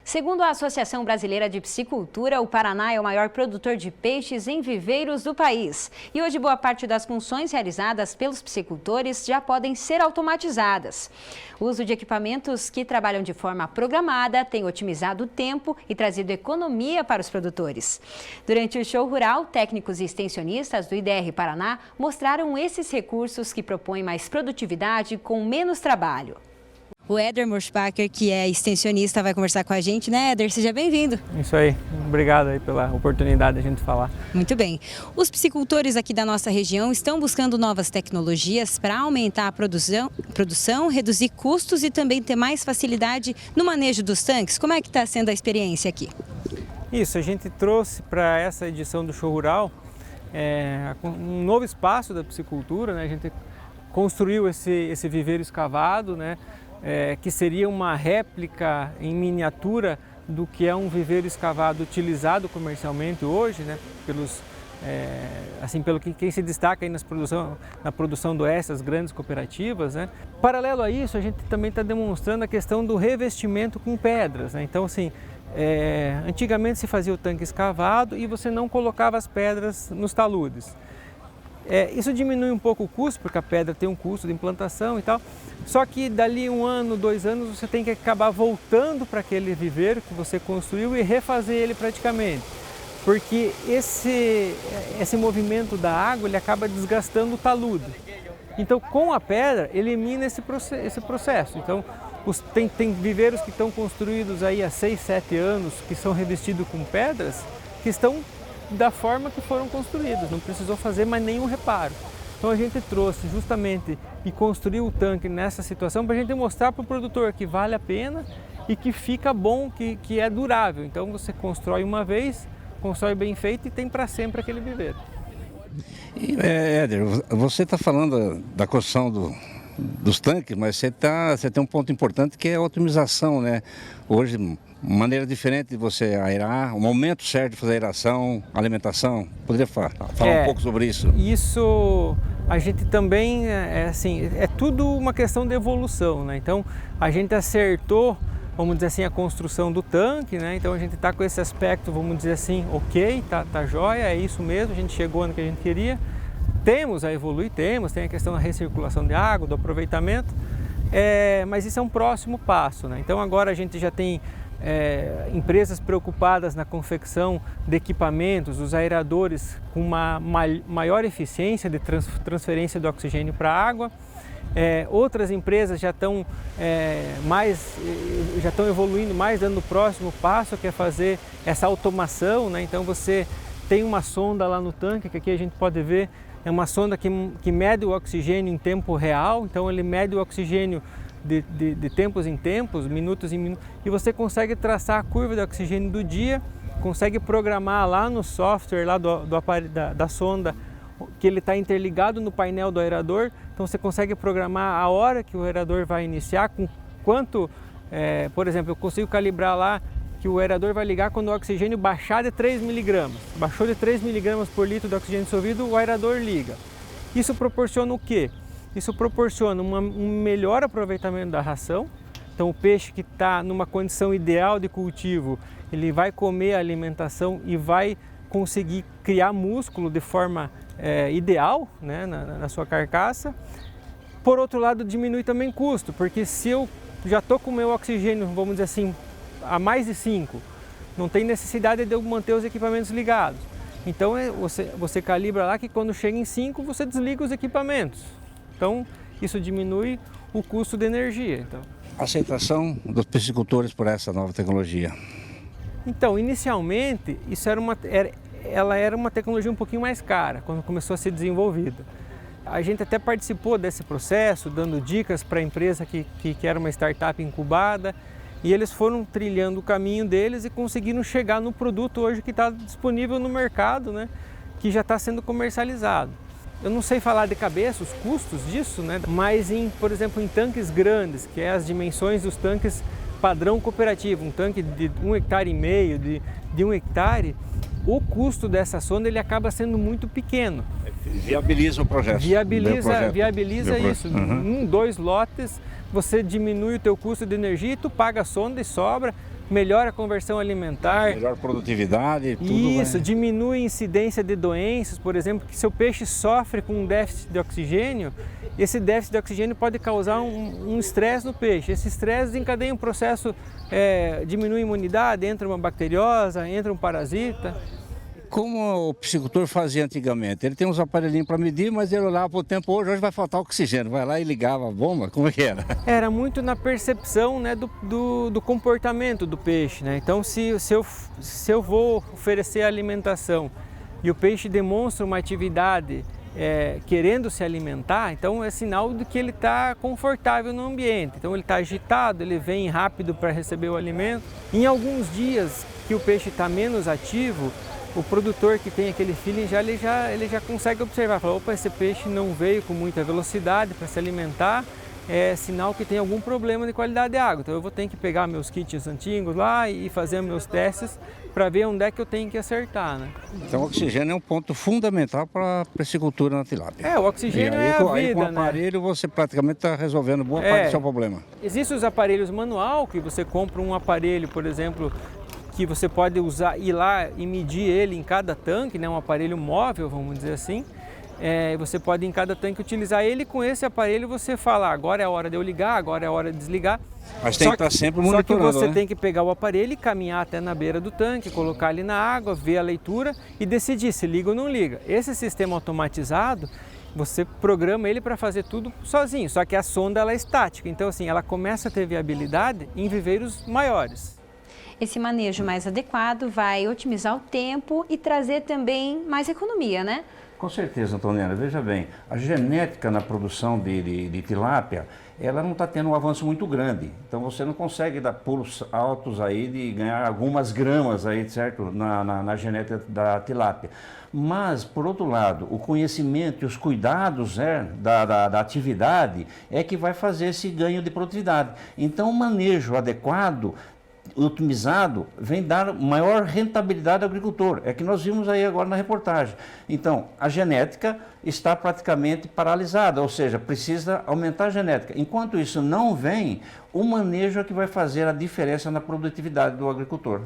Segundo a Associação Brasileira de Piscicultura, o Paraná é o maior produtor de peixes em viveiros do país. E hoje boa parte das funções realizadas pelos piscicultores já podem ser automatizadas. O uso de equipamentos que trabalham de forma programada tem otimizado o tempo e trazido economia para os produtores. Durante o show rural, técnicos e extensionistas do IDR Paraná mostraram esses recursos que propõem mais produtividade com menos trabalho. O Éder Morschbacher, que é extensionista, vai conversar com a gente, né, Éder? Seja bem-vindo. Isso aí. Obrigado aí pela oportunidade de a gente falar. Muito bem. Os piscicultores aqui da nossa região estão buscando novas tecnologias para aumentar a produção, reduzir custos e também ter mais facilidade no manejo dos tanques. Como é que está sendo a experiência aqui? Isso, a gente trouxe para essa edição do Show Rural um novo espaço da piscicultura, né? A gente construiu esse viveiro escavado, né? Que seria uma réplica em miniatura do que é um viveiro escavado utilizado comercialmente hoje, né? Pelo que quem se destaca aí na produção do oeste, as grandes cooperativas, né? Paralelo a isso, a gente também está demonstrando a questão do revestimento com pedras, né? Então, assim, antigamente se fazia o tanque escavado e você não colocava as pedras nos taludes. Isso diminui um pouco o custo, porque a pedra tem um custo de implantação e tal. Só que dali 1 ano, 2 anos, você tem que acabar voltando para aquele viveiro que você construiu e refazer ele praticamente. Porque esse movimento da água, ele acaba desgastando o talude. Então, com a pedra, elimina esse processo. Então, tem viveiros que estão construídos aí há 6, 7 anos, que são revestidos com pedras, que estão da forma que foram construídos, não precisou fazer mais nenhum reparo. Então a gente trouxe justamente e construiu o tanque nessa situação para a gente mostrar para o produtor que vale a pena e que fica bom, que é durável. Então você constrói uma vez, constrói bem feito e tem para sempre aquele viveiro. Éder, você está falando da construção dos tanques, mas você tem um ponto importante que é a otimização, né? Hoje, maneira diferente de você aerar, o momento certo de fazer aeração, alimentação. Poderia falar um pouco sobre isso? Isso a gente também, é tudo uma questão de evolução, né? Então a gente acertou, vamos dizer assim, a construção do tanque, né? Então a gente está com esse aspecto, vamos dizer assim, ok, tá jóia, é isso mesmo, a gente chegou no que a gente queria. Temos a evoluir, tem a questão da recirculação de água, do aproveitamento, mas isso é um próximo passo, né? Então agora a gente já tem empresas preocupadas na confecção de equipamentos, os aeradores com uma maior eficiência de transferência do oxigênio para a água. Outras empresas já estão evoluindo mais, dando o próximo passo, que é fazer essa automação, né? Então você tem uma sonda lá no tanque, que aqui a gente pode ver, é uma sonda que mede o oxigênio em tempo real, então ele mede o oxigênio de tempos em tempos, minutos em minutos, e você consegue traçar a curva de oxigênio do dia, consegue programar lá no software lá do aparelho, da sonda, que ele está interligado no painel do aerador, então você consegue programar a hora que o aerador vai iniciar, com quanto, por exemplo, eu consigo calibrar lá que o aerador vai ligar quando o oxigênio baixar de 3 mg. Baixou de 3 mg por litro de oxigênio dissolvido, o aerador liga. Isso proporciona o quê? Isso proporciona um melhor aproveitamento da ração. Então o peixe que está numa condição ideal de cultivo, ele vai comer a alimentação e vai conseguir criar músculo de forma ideal, né, na sua carcaça. Por outro lado, diminui também custo, porque se eu já estou com o meu oxigênio, vamos dizer assim, a mais de 5, não tem necessidade de eu manter os equipamentos ligados. Então você calibra lá que quando chega em 5 você desliga os equipamentos. Então isso diminui o custo de energia. Então, aceitação dos piscicultores por essa nova tecnologia? Então, inicialmente ela era uma tecnologia um pouquinho mais cara quando começou a ser desenvolvida. A gente até participou desse processo, dando dicas para a empresa que era uma startup incubada. E eles foram trilhando o caminho deles e conseguiram chegar no produto hoje que está disponível no mercado, né? Que já está sendo comercializado. Eu não sei falar de cabeça os custos disso, né? Mas, por exemplo, em tanques grandes, que é as dimensões dos tanques padrão cooperativo, um tanque de 1,5 hectares, de 1 hectare, o custo dessa sonda ele acaba sendo muito pequeno. Viabiliza o projeto. Viabiliza isso. 1, 2 lotes, você diminui o teu custo de energia e tu paga a sonda e sobra. melhora a conversão alimentar. Melhor produtividade, tudo. Isso, diminui a incidência de doenças, por exemplo, que seu peixe sofre com um déficit de oxigênio, esse déficit de oxigênio pode causar um estresse no peixe. Esse estresse desencadeia um processo, diminui a imunidade, entra uma bacteriosa, entra um parasita. Como o piscicultor fazia antigamente, ele tem uns aparelhinhos para medir, mas ele olhava para o tempo, hoje vai faltar oxigênio, vai lá e ligava a bomba, como é que era? Era muito na percepção, né, do comportamento do peixe, né? Então, se eu vou oferecer alimentação e o peixe demonstra uma atividade querendo se alimentar, então é sinal de que ele está confortável no ambiente. Então ele está agitado, ele vem rápido para receber o alimento. Em alguns dias que o peixe está menos ativo, o produtor que tem aquele feeling ele já consegue observar, fala, opa, esse peixe não veio com muita velocidade para se alimentar, é sinal que tem algum problema de qualidade de água. Então eu vou ter que pegar meus kits antigos lá e fazer meus testes para ver onde é que eu tenho que acertar, né? Então o oxigênio é um ponto fundamental para a piscicultura na tilápia. O oxigênio aí, é a vida, aí com o né? aparelho você praticamente está resolvendo boa parte do seu problema. Existem os aparelhos manual, que você compra um aparelho, por exemplo, que você pode ir lá e medir ele em cada tanque, né? Um aparelho móvel, vamos dizer assim. Você pode em cada tanque utilizar ele, com esse aparelho você fala, agora é a hora de eu ligar, agora é a hora de desligar. Mas tem que estar sempre monitorando, Só que você né? tem que pegar o aparelho e caminhar até na beira do tanque, colocar ele na água, ver a leitura e decidir se liga ou não liga. Esse sistema automatizado, você programa ele para fazer tudo sozinho, só que a sonda ela é estática, então assim, ela começa a ter viabilidade em viveiros maiores. Esse manejo mais adequado vai otimizar o tempo e trazer também mais economia, né? Com certeza, Antoniana. Veja bem, a genética na produção de tilápia, ela não está tendo um avanço muito grande. Então você não consegue dar pulos altos aí de ganhar algumas gramas aí, certo? Na genética da tilápia. Mas, por outro lado, o conhecimento e os cuidados da atividade é que vai fazer esse ganho de produtividade. Então o manejo adequado, otimizado, vem dar maior rentabilidade ao agricultor. É que nós vimos aí agora na reportagem. Então, a genética está praticamente paralisada, ou seja, precisa aumentar a genética. Enquanto isso não vem, o manejo é que vai fazer a diferença na produtividade do agricultor.